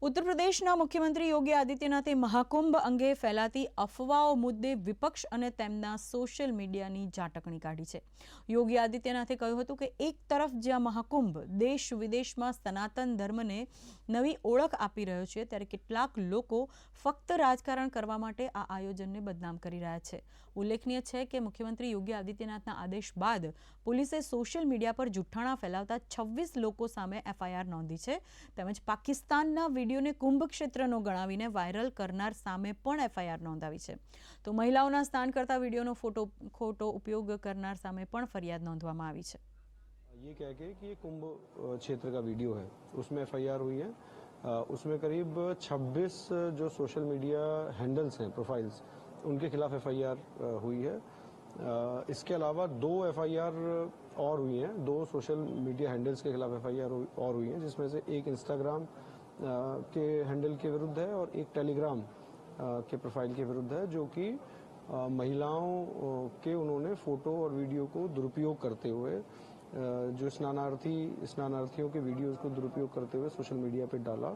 उत्तर प्रदेशના મુખ્યમંત્રી યોગી આદિત્યનાથે મહાકુંભ અંગે ફેલાતી અફવાઓ મુદ્દે વિપક્ષ અને તેમના સોશિયલ મીડિયાની ઝાટકણી કાઢી છે। યોગી આદિત્યનાથે કહ્યું હતું કે એક તરફ જ્યાં મહાકુંભ દેશ વિદેશમાં સનાતન ધર્મને નવી ઓળખ આપી રહ્યો છે, ત્યારે કેટલાક લોકો ફક્ત રાજકારણ કરવા માટે આ આયોજનને બદનામ કરી રહ્યા છે। ઉલ્લેખનીય છે કે મુખ્યમંત્રી યોગી આદિત્યનાથના આદેશ બાદ પોલીસે સોશિયલ મીડિયા પર જુઠ્ઠાણા ફેલાવતા 26 લોકો સામે એફઆઈઆર નોંધી છે। તેમજ પાકિસ્તાનના वीडियो कुंभ क्षेत्रનો ગણાવીને વાયરલ કરનાર સામે પણ એફઆઈઆર નોંધાવી છે। તો મહિલાઓના સ્થાન કરતા વીડિયોનો ખોટો ઉપયોગ કરનાર સામે પણ ફરિયાદ નોંધવામાં આવી છે। ये कह के कि ये कुंभ क्षेत्र का वीडियो है, उसमें एफआईआर हुई है। उसमें करीब 26 जो सोशल मीडिया हैंडल्स हैं, प्रोफाइल्स, उनके खिलाफ एफआईआर हुई है। इसके अलावा 2 एफआईआर और हुई हैं, 2 सोशल मीडिया हैंडल्स के खिलाफ एफआईआर और हुई हैं, जिसमें से एक इंस्टाग्राम के हैंडल के विरुद्ध है और एक टेलीग्राम के प्रोफाइल के विरुद्ध है, जो कि महिलाओं के उन्होंने फोटो और वीडियो को दुरुपयोग करते हुए जो स्नानार्थियों के वीडियोस को दुरुपयोग करते हुए सोशल मीडिया पे डाला।